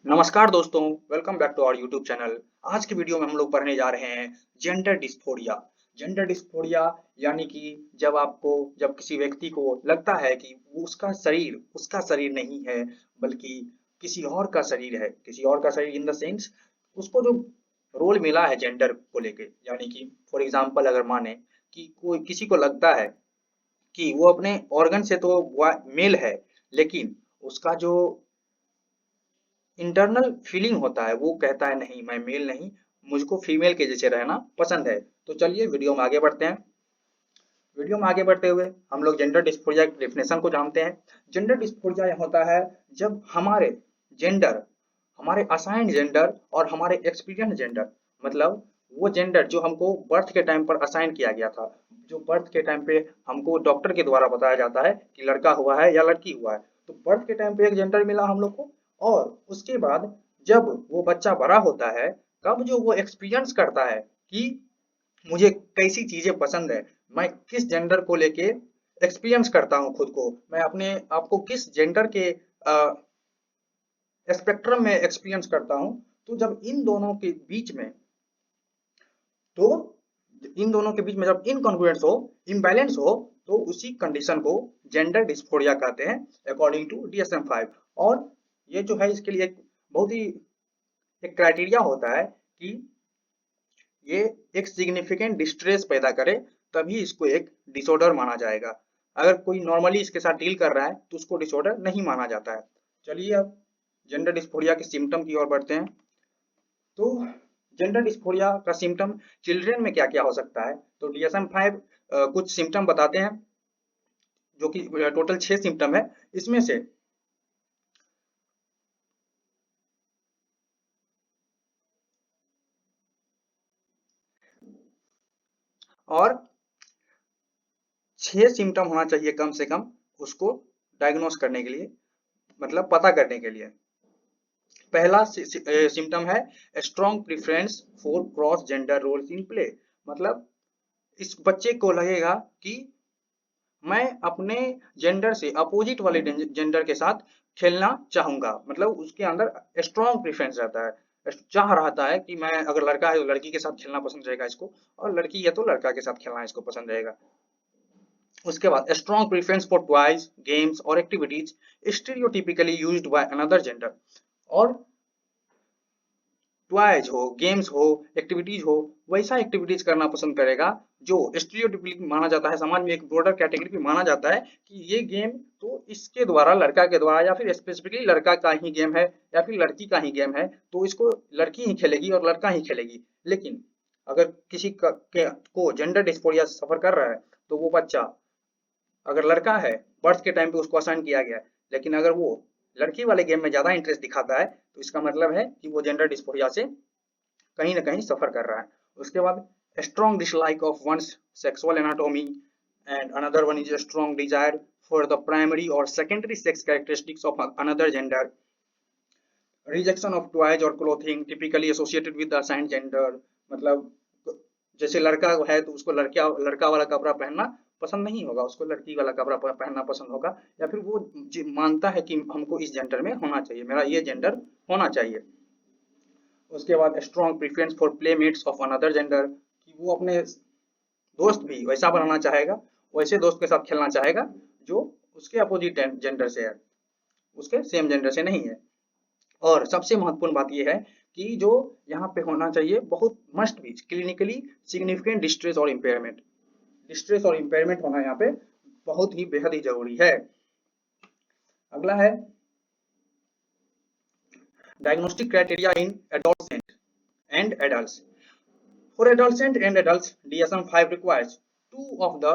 नमस्कार दोस्तों, welcome back to our YouTube channel. आज की वीडियो में हम लोग पढ़ने जा रहे हैं जेंडर डिस्फोरिया। जेंडर डिस्फोरिया यानी कि जब किसी व्यक्ति को लगता है कि वो उसका शरीर नहीं है, बल्कि किसी और का शरीर है। किसी और का शरीर इन द सेंस उसको जो रोल मिला है जेंडर को लेके, यानी कि फॉर एग्जांपल अगर माने कि कोई किसी को लगता है कि वो अपने ऑर्गन से तो मेल है, लेकिन उसका जो इंटरनल फीलिंग होता है वो कहता है नहीं, मैं मेल नहीं, मुझको फीमेल के जैसे रहना पसंद है। तो चलिए वीडियो में आगे बढ़ते हैं। वीडियो में आगे बढ़ते हुए हम लोग जेंडर डिस्फोरिया की डेफिनेशन को जानते हैं। जेंडर डिस्फोरिया होता है जब जेंडर हमारे असाइंड जेंडर और हमारे एक्सपीरियंस जेंडर, मतलब वो जेंडर जो हमको बर्थ के टाइम पर असाइन किया गया था, जो बर्थ के टाइम पे हमको डॉक्टर के द्वारा बताया जाता है कि लड़का हुआ है या लड़की हुआ है। तो बर्थ के टाइम पे एक जेंडर मिला हम लोग को, और उसके बाद जब वो बच्चा बड़ा होता है तब जो वो एक्सपीरियंस करता है कि मुझे कैसी चीजें पसंद है, मैं किस जेंडर को लेके एक्सपीरियंस करता हूँ खुद को, मैं अपने आप को किस जेंडर के स्पेक्ट्रम में एक्सपीरियंस करता हूँ। तो जब इन दोनों के बीच में तो इन दोनों के बीच में जब इनकॉन्ग्रुएंस हो, इम्बैलेंस हो, तो उसी कंडीशन को जेंडर डिस्फोरिया कहते हैं अकॉर्डिंग टू DSM-5। और ये जो है इसके लिए बहुत ही एक क्राइटेरिया होता है कि ये एक सिग्निफिकेंट डिस्ट्रेस पैदा करे, तभी इसको एक डिसऑर्डर माना जाएगा। अगर कोई नॉर्मली इसके साथ डील कर रहा है तो उसको डिसऑर्डर नहीं माना जाता है। चलिए अब जेंडर डिस्फोरिया के सिम्टम की ओर बढ़ते हैं। तो जेंडर डिस्फोरिया का सिम्टम चिल्ड्रन में क्या क्या हो सकता है, तो DSM-5 कुछ सिम्टम बताते हैं, जो कि टोटल 6 सिम्टम है। इसमें से और 6 सिम्टम होना चाहिए कम से कम उसको डायग्नोस करने के लिए, मतलब पता करने के लिए। पहला सिम्टम है strong preference for cross gender roles in play. मतलब इस बच्चे को लगेगा कि मैं अपने जेंडर से अपोजिट वाले जेंडर के साथ खेलना चाहूंगा, मतलब उसके अंदर स्ट्रॉन्ग प्रेफरेंस रहता है, चाह रहता है कि मैं अगर लड़का है तो लड़की के साथ खेलना पसंद रहेगा इसको, और लड़की है तो लड़का के साथ खेलना इसको पसंद रहेगा। उसके बाद strong preference for toys, games और activities stereotypically used by another gender. और टॉयज हो, गेम्स हो, एक्टिविटीज हो, वैसा एक्टिविटीज करना पसंद करेगा जो स्टीरियोटाइपिकली माना जाता है, समाज में एक ब्रॉडर कैटेगरी में माना जाता है कि ये गेम तो इसके द्वारा, लड़का के द्वारा, या फिर स्पेसिफिकली लड़का का ही गेम है, या फिर लड़की का ही गेम है, तो इसको लड़की ही खेलेगी और लड़का ही खेलेगी। लेकिन अगर को जेंडर डिस्फोरिया सफर कर रहा है, तो वो बच्चा अगर लड़का है, बर्थ के टाइम पे उसको असाइन किया गया है, लेकिन अगर वो लड़की वाले गेम में ज्यादा इंटरेस्ट दिखाता है, तो इसका मतलब है कि वो जेंडर डिस्फोरिया से कहीं ना कहीं सफर कर रहा है। उसके बाद strong dislike of one's sexual anatomy, and another one is strong desire for the primary और secondary sex characteristics of another gender. Rejection of toys और clothing typically associated with the assigned gender. मतलब जैसे लड़का है तो उसको लड़का वाला कपड़ा पहनना पसंद नहीं होगा, उसको लड़की वाला कपड़ा पहनना पसंद होगा, या फिर वो मानता है कि हमको इस जेंडर में होना चाहिए, मेरा ये जेंडर होना चाहिए। उसके बाद strong preference for playmates of another gender, कि वो अपने दोस्त भी वैसा बनाना चाहेगा, वैसे दोस्त के साथ खेलना चाहेगा जो उसके अपोजिट जेंडर से है, उसके सेम जेंडर से नहीं है। और सबसे महत्वपूर्ण बात यह है कि जो यहाँ पे होना चाहिए, बहुत मस्ट भी क्लिनिकली सिग्निफिकेंट डिस्ट्रेस और इम्पेयरमेंट। डिस्ट्रेस और इम्पेयरमेंट होना यहाँ पे बहुत ही बेहद ही जरूरी है। अगला है diagnostic criteria in adolescent and adults. For adolescent and adults, DSM-5 requires two of the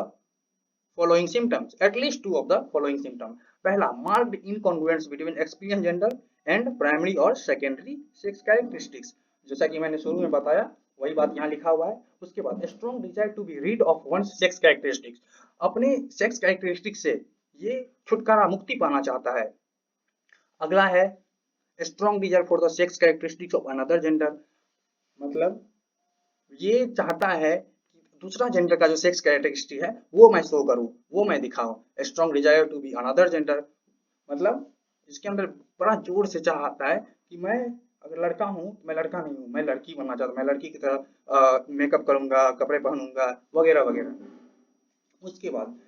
following symptoms, at least two of the following symptoms. पहला, marked incongruence between experience gender and primary और secondary sex characteristics। जैसा कि मैंने शुरू में बताया वही बात यहाँ लिखा हुआ है। उसके बाद strong desire to be rid of one's sex characteristics, अपने सेक्स कैरेक्टरिस्टिक से ये छुटकारा, मुक्ति पाना चाहता है। अगला है strong desire for the sex characteristics of another gender, मतलब ये चाहता है कि दूसरा जेंडर का जो सेक्स कैरेक्टरिस्टिक है वो मैं शो करूं, वो मैं दिखाऊं। Strong desire to be another gender, मतलब इसके अंदर बड़ा जोर से चाह आता है कि मैं अगर लड़का हूँ तो मैं लड़का नहीं हूँ, मैं लड़की बनना चाहता हूँ, मैं लड़की की तरह मेकअप करूंगा, कपड़े पहनूंगा, वगैरह वगैरह। उसके बाद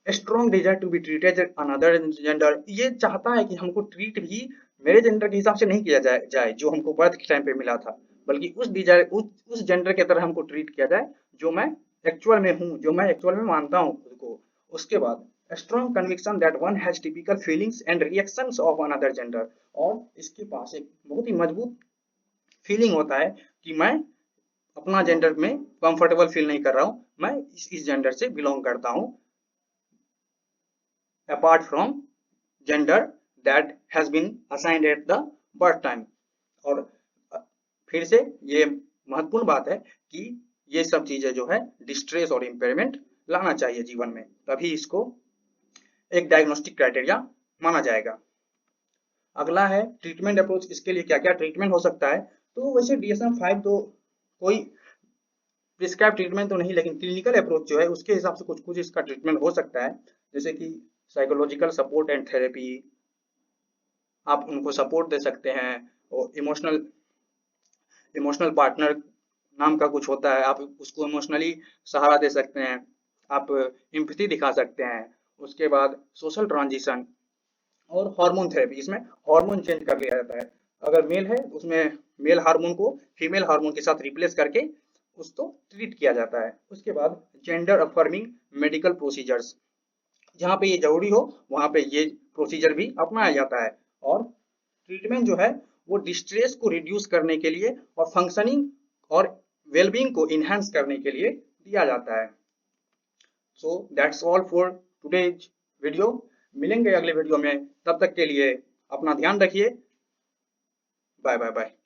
strong desire to be treated another gender, ये चाहता है कि हमको ट्रीट भी मेरे जेंडर के हिसाब से नहीं किया जाए जो हमको बर्थ के टाइम पे मिला था, बल्कि उस डिजायर उस जेंडर के तरह हमको ट्रीट किया जाए जो मैं एक्चुअल में हूँ, जो मैं एक्चुअल में मानता हूँ खुद को। उसके बाद strong conviction that one has typical feelings and reactions of another gender, और इसके पास एक बहुत ही मजबूत फीलिंग होता है कि मैं अपना जेंडर में कंफर्टेबल फील नहीं कर रहा हूँ, मैं इस जेंडर से बिलोंग करता हूँ apart from gender that has been assigned at the birth time। और फिर से ये महत्वपूर्ण बात है कि ये सब चीजें जो है डिस्ट्रेस और इम्पेयरमेंट लाना चाहिए जीवन में, तभी इसको एक डायग्नोस्टिक क्राइटेरिया माना जाएगा। अगला है ट्रीटमेंट अप्रोच, इसके लिए क्या क्या ट्रीटमेंट हो सकता है। तो वैसे DSM-5 तो कोई प्रिस्क्राइब ट्रीटमेंट तो नहीं, लेकिन क्लिनिकल अप्रोच जो है उसके हिसाब से कुछ कुछ इसका ट्रीटमेंट हो सकता है, जैसे कि साइकोलॉजिकल सपोर्ट एंड थेरेपी, आप उनको सपोर्ट दे सकते हैं, और इमोशनल इमोशनल पार्टनर नाम का कुछ होता है, आप उसको इमोशनली सहारा दे सकते हैं, आप एम्पैथी दिखा सकते हैं। उसके बाद सोशल ट्रांजिशन और हार्मोन थेरेपी, इसमें हार्मोन चेंज कर लिया जाता है, अगर मेल है उसमें मेल हार्मोन को फीमेल हार्मोन के साथ रिप्लेस करके उसको ट्रीट किया जाता है। उसके बाद जेंडर अफर्मिंग मेडिकल प्रोसीजर्स, जहाँ पे ये जरूरी हो वहाँ पे ये प्रोसीजर भी अपनाया जाता है, और ट्रीटमेंट जो है वो डिस्ट्रेस को रिड्यूस करने के लिए और फंक्शनिंग और वेलबींग को इनहेंस करने के लिए दिया जाता है। So that's all for today's video, मिलेंगे अगले वीडियो में, तब तक के लिए अपना ध्यान रखिए, बाय बाय बाय।